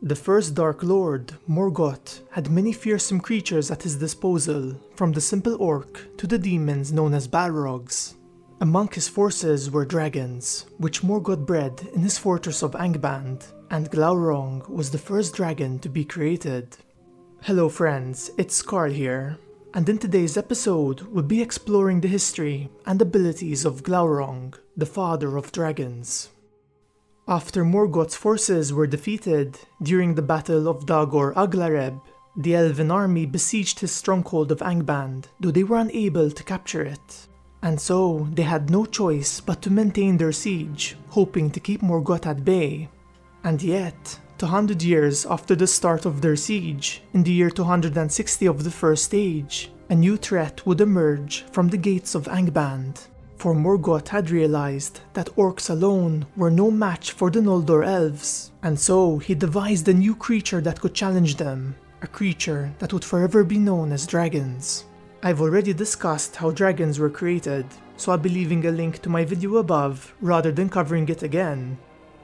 The first Dark Lord, Morgoth, had many fearsome creatures at his disposal, from the simple orc to the demons known as Balrogs. Among his forces were dragons, which Morgoth bred in his fortress of Angband, and Glaurung was the first dragon to be created. Hello friends, it's Carl here, and in today's episode we'll be exploring the history and abilities of Glaurung, the father of dragons. After Morgoth's forces were defeated during the Battle of Dagor Aglareb, the elven army besieged his stronghold of Angband, though they were unable to capture it. And so they had no choice but to maintain their siege, hoping to keep Morgoth at bay. And yet, 200 years after the start of their siege, in the year 260 of the First Age, a new threat would emerge from the gates of Angband. For Morgoth had realized that orcs alone were no match for the Noldor elves, and so he devised a new creature that could challenge them, a creature that would forever be known as dragons. I've already discussed how dragons were created, so I'll be leaving a link to my video above rather than covering it again.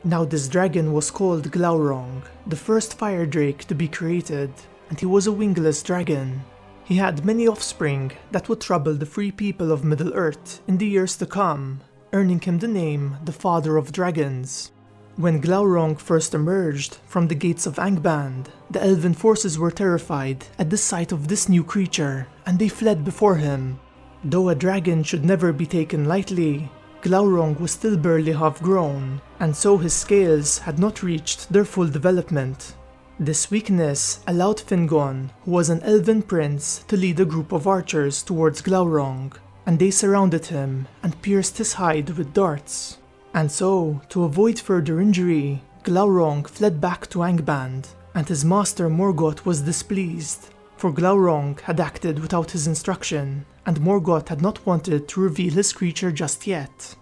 Now this dragon was called Glaurung, the first fire drake to be created, and he was a wingless dragon. He had many offspring that would trouble the free people of Middle-earth in the years to come, earning him the name the Father of Dragons. When Glaurung first emerged from the gates of Angband, the elven forces were terrified at the sight of this new creature, and they fled before him. Though a dragon should never be taken lightly, Glaurung was still barely half-grown, and so his scales had not reached their full development. This weakness allowed Fingon, who was an elven prince, to lead a group of archers towards Glaurung, and they surrounded him and pierced his hide with darts. And so, to avoid further injury, Glaurung fled back to Angband, and his master Morgoth was displeased, for Glaurung had acted without his instruction, and Morgoth had not wanted to reveal his creature just yet.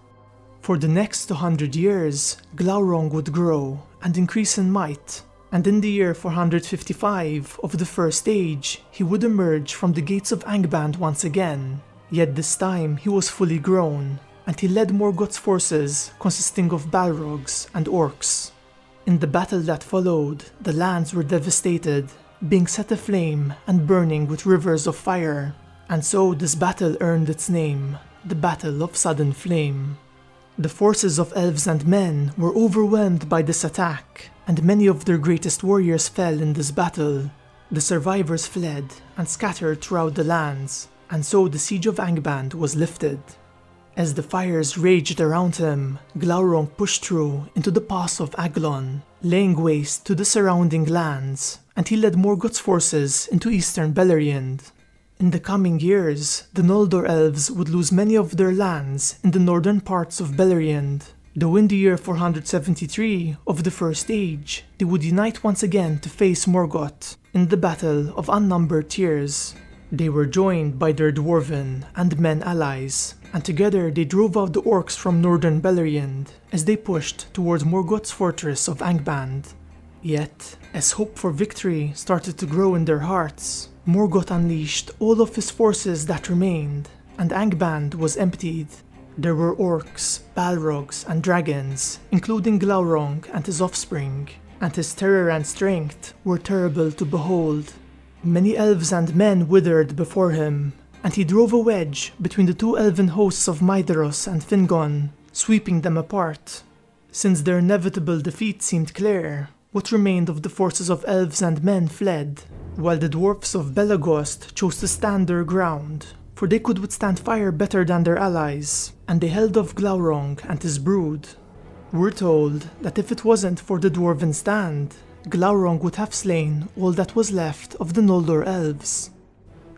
For the next 200 years, Glaurung would grow and increase in might, and in the year 455 of the First Age, he would emerge from the gates of Angband once again, yet this time he was fully grown, and he led Morgoth's forces consisting of Balrogs and orcs. In the battle that followed, the lands were devastated, being set aflame and burning with rivers of fire, and so this battle earned its name, the Battle of Sudden Flame. The forces of Elves and Men were overwhelmed by this attack, and many of their greatest warriors fell in this battle. The survivors fled and scattered throughout the lands, and so the siege of Angband was lifted. As the fires raged around him, Glaurung pushed through into the pass of Aglon, laying waste to the surrounding lands, and he led Morgoth's forces into eastern Beleriand. In the coming years, the Noldor elves would lose many of their lands in the northern parts of Beleriand, though in the year 473 of the First Age, they would unite once again to face Morgoth in the Battle of Unnumbered Tears. They were joined by their Dwarven and Men allies, and together they drove out the orcs from northern Beleriand as they pushed towards Morgoth's fortress of Angband. Yet, as hope for victory started to grow in their hearts, Morgoth unleashed all of his forces that remained, and Angband was emptied. There were orcs, balrogs, and dragons, including Glaurung and his offspring, and his terror and strength were terrible to behold. Many elves and men withered before him, and he drove a wedge between the two elven hosts of Maedhros and Fingon, sweeping them apart. Since their inevitable defeat seemed clear, what remained of the forces of elves and men fled, while the dwarfs of Belagost chose to stand their ground, for they could withstand fire better than their allies, and they held off Glaurung and his brood. We're told that if it wasn't for the dwarven stand, Glaurung would have slain all that was left of the Noldor elves.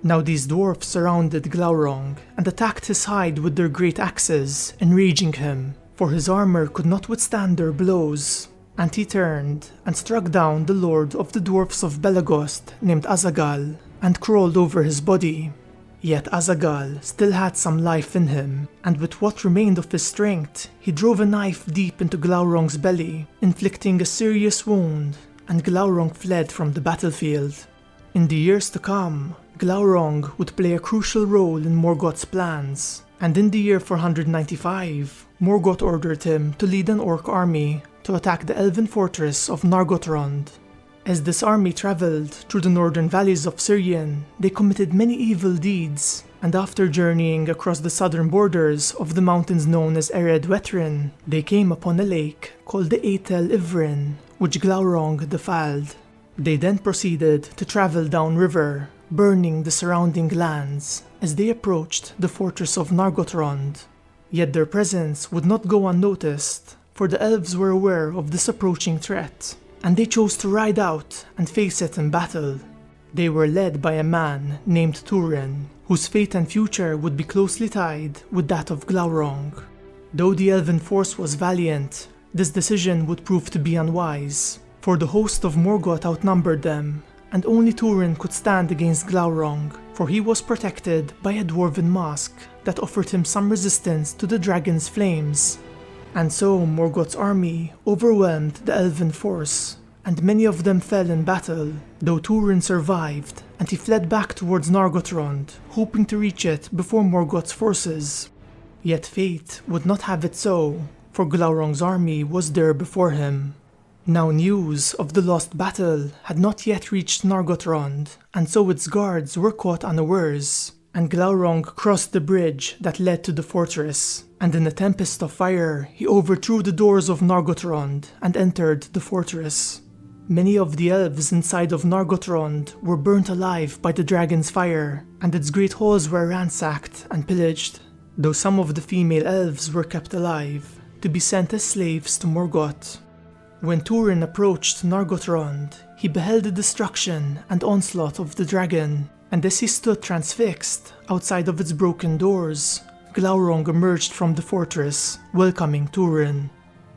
Now these dwarfs surrounded Glaurung and attacked his hide with their great axes, enraging him, for his armor could not withstand their blows, and he turned and struck down the lord of the dwarfs of Belagost named Azagal, and crawled over his body. Yet Azagal still had some life in him, and with what remained of his strength, he drove a knife deep into Glaurung's belly, inflicting a serious wound, and Glaurung fled from the battlefield. In the years to come, Glaurung would play a crucial role in Morgoth's plans, and in the year 495, Morgoth ordered him to lead an orc army to attack the elven fortress of Nargothrond. As this army travelled through the northern valleys of Sirion, they committed many evil deeds, and after journeying across the southern borders of the mountains known as Ered Wetrin, they came upon a lake called the Etel Ivrin, which Glaurung defiled. They then proceeded to travel downriver, burning the surrounding lands as they approached the fortress of Nargothrond. Yet their presence would not go unnoticed, for the elves were aware of this approaching threat, and they chose to ride out and face it in battle. They were led by a man named Turin, whose fate and future would be closely tied with that of Glaurung. Though the elven force was valiant, this decision would prove to be unwise, for the host of Morgoth outnumbered them, and only Turin could stand against Glaurung, for he was protected by a dwarven mask that offered him some resistance to the dragon's flames. And so Morgoth's army overwhelmed the elven force, and many of them fell in battle, though Turin survived, and he fled back towards Nargothrond, hoping to reach it before Morgoth's forces. Yet fate would not have it so, for Glaurung's army was there before him. Now news of the lost battle had not yet reached Nargothrond, and so its guards were caught unawares, and Glaurung crossed the bridge that led to the fortress, and in a tempest of fire he overthrew the doors of Nargothrond and entered the fortress. Many of the elves inside of Nargothrond were burnt alive by the dragon's fire, and its great halls were ransacked and pillaged, though some of the female elves were kept alive, to be sent as slaves to Morgoth. When Turin approached Nargothrond, he beheld the destruction and onslaught of the dragon, and as he stood transfixed outside of its broken doors, Glaurung emerged from the fortress, welcoming Turin.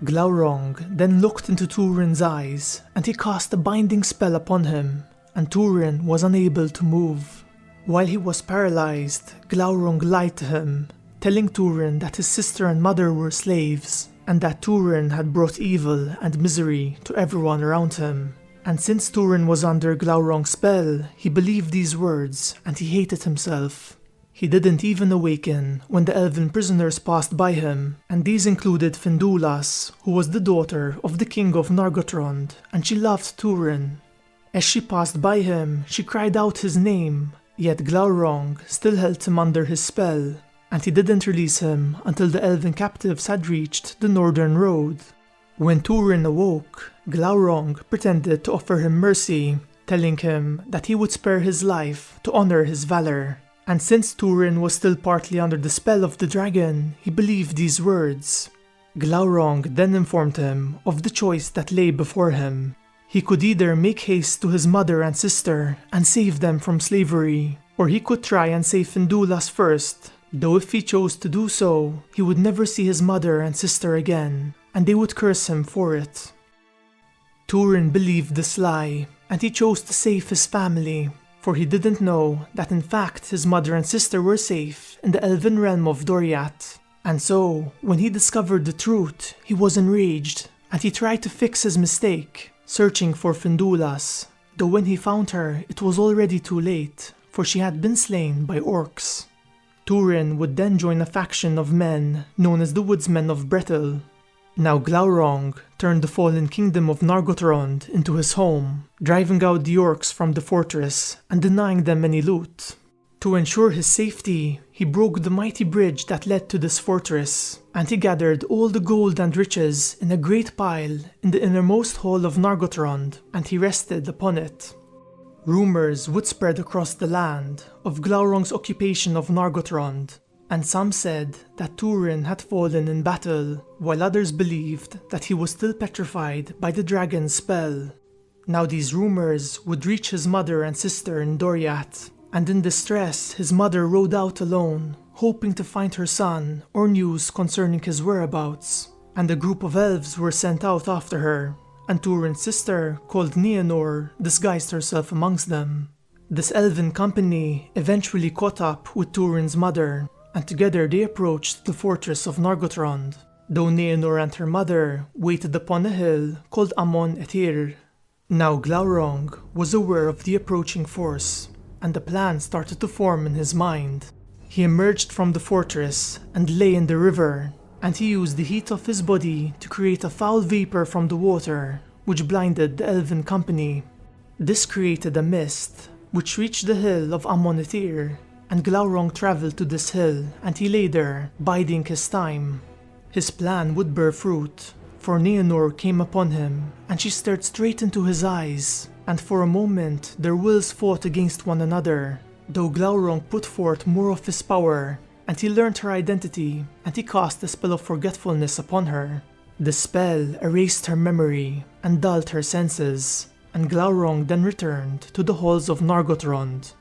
Glaurung then looked into Turin's eyes, and he cast a binding spell upon him, and Turin was unable to move. While he was paralyzed, Glaurung lied to him, telling Turin that his sister and mother were slaves, and that Turin had brought evil and misery to everyone around him. And since Turin was under Glaurung's spell, he believed these words, and he hated himself. He didn't even awaken when the elven prisoners passed by him, and these included Findulas, who was the daughter of the king of Nargothrond, and she loved Turin. As she passed by him, she cried out his name, yet Glaurung still held him under his spell, and he didn't release him until the elven captives had reached the northern road. When Turin awoke, Glaurung pretended to offer him mercy, telling him that he would spare his life to honor his valor. And since Turin was still partly under the spell of the dragon, he believed these words. Glaurung then informed him of the choice that lay before him. He could either make haste to his mother and sister and save them from slavery, or he could try and save Findulas first, though if he chose to do so, he would never see his mother and sister again, and they would curse him for it. Turin believed this lie, and he chose to save his family, for he didn't know that in fact his mother and sister were safe in the elven realm of Doriath. And so, when he discovered the truth, he was enraged, and he tried to fix his mistake, searching for Findulas, though when he found her it was already too late, for she had been slain by orcs. Turin would then join a faction of men known as the Woodsmen of Bretel. Now Glaurung turned the fallen kingdom of Nargothrond into his home, driving out the orcs from the fortress and denying them any loot. To ensure his safety, he broke the mighty bridge that led to this fortress, and he gathered all the gold and riches in a great pile in the innermost hall of Nargothrond, and he rested upon it. Rumors would spread across the land of Glaurung's occupation of Nargothrond, and some said that Turin had fallen in battle, while others believed that he was still petrified by the dragon's spell. Now these rumors would reach his mother and sister in Doriath, and in distress his mother rode out alone, hoping to find her son or news concerning his whereabouts, and a group of elves were sent out after her, and Turin's sister, called Niennor, disguised herself amongst them. This elven company eventually caught up with Turin's mother, and together they approached the fortress of Nargothrond, though Niennor and her mother waited upon a hill called Amon Etir. Now Glaurung was aware of the approaching force, and a plan started to form in his mind. He emerged from the fortress and lay in the river, and he used the heat of his body to create a foul vapor from the water, which blinded the elven company. This created a mist, which reached the hill of Unnumbered Tears, and Glaurung travelled to this hill and he lay there, biding his time. His plan would bear fruit, for Niennor came upon him, and she stared straight into his eyes, and for a moment their wills fought against one another, though Glaurung put forth more of his power, and he learned her identity, and he cast a spell of forgetfulness upon her. The spell erased her memory and dulled her senses, and Glaurung then returned to the halls of Nargothrond.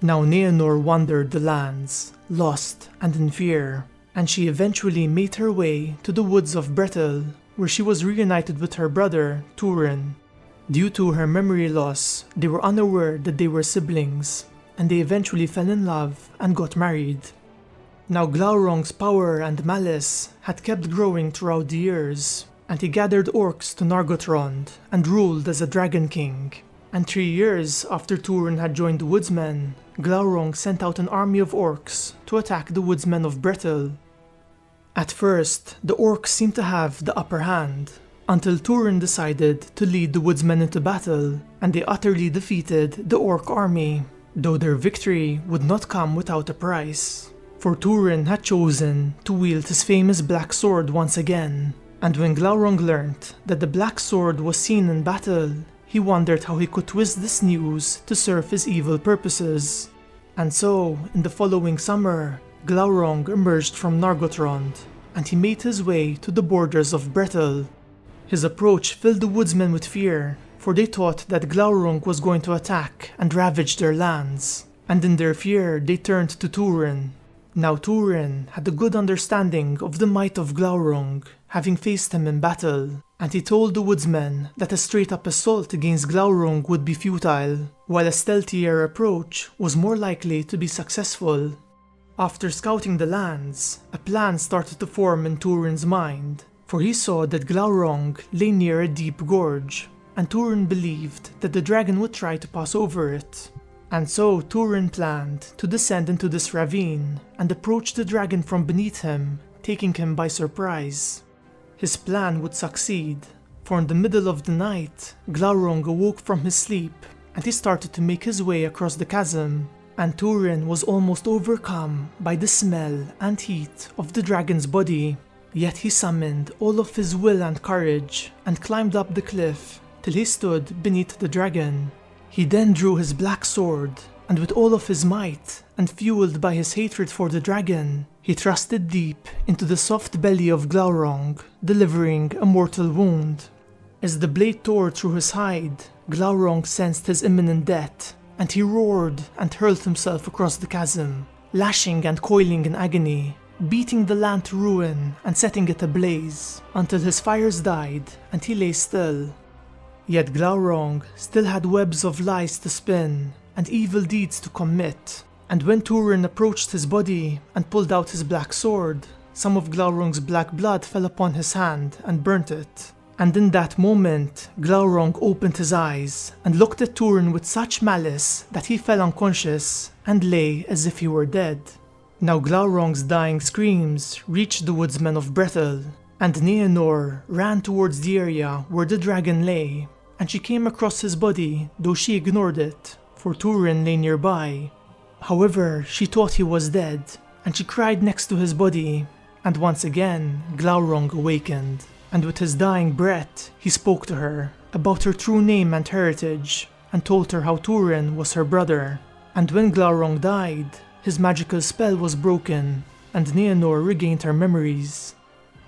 Now Niennor wandered the lands, lost and in fear, and she eventually made her way to the woods of Brethil, where she was reunited with her brother, Turin. Due to her memory loss, they were unaware that they were siblings, and they eventually fell in love and got married. Now Glaurung's power and malice had kept growing throughout the years, and he gathered orcs to Nargothrond and ruled as a dragon king. And 3 years after Turin had joined the woodsmen, Glaurung sent out an army of orcs to attack the woodsmen of Brethil. At first, the orcs seemed to have the upper hand, until Turin decided to lead the woodsmen into battle, and they utterly defeated the orc army, though their victory would not come without a price. For Turin had chosen to wield his famous black sword once again, and when Glaurung learnt that the black sword was seen in battle, he wondered how he could twist this news to serve his evil purposes. And so, in the following summer, Glaurung emerged from Nargothrond, and he made his way to the borders of Brethil. His approach filled the woodsmen with fear, for they thought that Glaurung was going to attack and ravage their lands, and in their fear they turned to Turin. Now Turin had a good understanding of the might of Glaurung, having faced him in battle, and he told the woodsmen that a straight-up assault against Glaurung would be futile, while a stealthier approach was more likely to be successful. After scouting the lands, a plan started to form in Turin's mind, for he saw that Glaurung lay near a deep gorge, and Turin believed that the dragon would try to pass over it. And so Turin planned to descend into this ravine and approach the dragon from beneath him, taking him by surprise. His plan would succeed, for in the middle of the night, Glaurung awoke from his sleep and he started to make his way across the chasm, and Turin was almost overcome by the smell and heat of the dragon's body. Yet he summoned all of his will and courage and climbed up the cliff till he stood beneath the dragon. He then drew his black sword, and with all of his might, and fueled by his hatred for the dragon, he thrust it deep into the soft belly of Glaurung, delivering a mortal wound. As the blade tore through his hide, Glaurung sensed his imminent death, and he roared and hurled himself across the chasm, lashing and coiling in agony, beating the land to ruin and setting it ablaze, until his fires died and he lay still. Yet Glaurung still had webs of lies to spin and evil deeds to commit, and when Turin approached his body and pulled out his black sword, some of Glaurung's black blood fell upon his hand and burnt it. And in that moment, Glaurung opened his eyes and looked at Turin with such malice that he fell unconscious and lay as if he were dead. Now Glaurung's dying screams reached the woodsmen of Brethil, and Niennor ran towards the area where the dragon lay, and she came across his body, though she ignored it, for Turin lay nearby. However, she thought he was dead, and she cried next to his body, and once again Glaurung awakened, and with his dying breath he spoke to her about her true name and heritage, and told her how Turin was her brother. And when Glaurung died, his magical spell was broken, and Niennor regained her memories.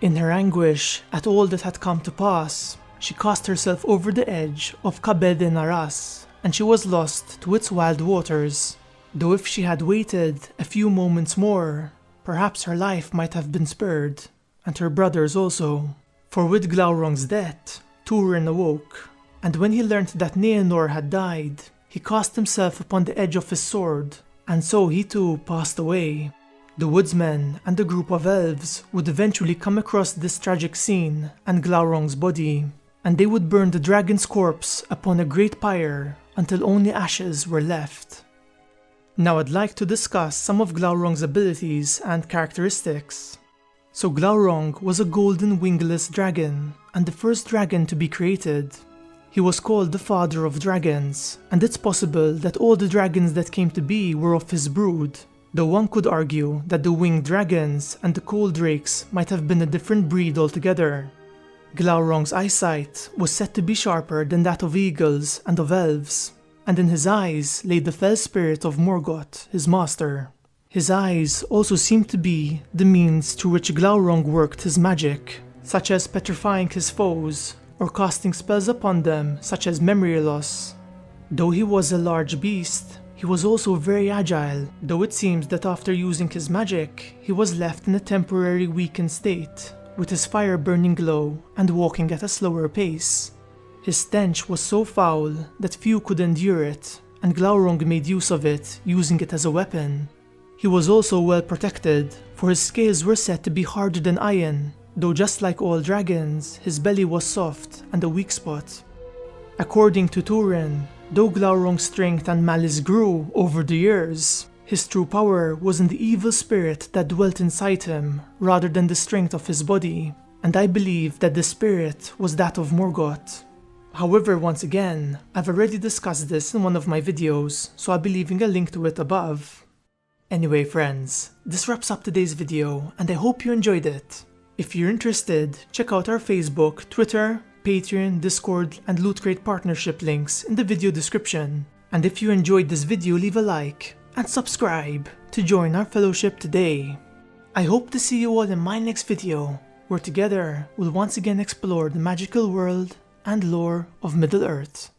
In her anguish at all that had come to pass, she cast herself over the edge of Kabed en Aras, and she was lost to its wild waters. Though if she had waited a few moments more, perhaps her life might have been spared, and her brother's also. For with Glaurung's death, Turin awoke, and when he learnt that Niennor had died, he cast himself upon the edge of his sword, and so he too passed away. The woodsmen and a group of elves would eventually come across this tragic scene and Glaurung's body, and they would burn the dragon's corpse upon a great pyre until only ashes were left. Now I'd like to discuss some of Glaurung's abilities and characteristics. So Glaurung was a golden wingless dragon, and the first dragon to be created. He was called the father of dragons, and it's possible that all the dragons that came to be were of his brood, though one could argue that the winged dragons and the cold drakes might have been a different breed altogether. Glaurung's eyesight was said to be sharper than that of eagles and of elves, and in his eyes lay the fell spirit of Morgoth, his master. His eyes also seemed to be the means through which Glaurung worked his magic, such as petrifying his foes, or casting spells upon them such as memory loss. Though he was a large beast, he was also very agile, though it seems that after using his magic, he was left in a temporary weakened state, with his fire-burning glow and walking at a slower pace. His stench was so foul that few could endure it, and Glaurung made use of it, using it as a weapon. He was also well protected, for his scales were said to be harder than iron, though just like all dragons, his belly was soft and a weak spot. According to Turin, though Glaurung's strength and malice grew over the years, his true power was in the evil spirit that dwelt inside him, rather than the strength of his body, and I believe that the spirit was that of Morgoth. However, once again, I've already discussed this in one of my videos, so I'll be leaving a link to it above. Anyway friends, this wraps up today's video, and I hope you enjoyed it. If you're interested, check out our Facebook, Twitter, Patreon, Discord, and Loot Crate partnership links in the video description. And if you enjoyed this video, leave a like and subscribe to join our fellowship today. I hope to see you all in my next video, where together we'll once again explore the magical world and lore of Middle-earth.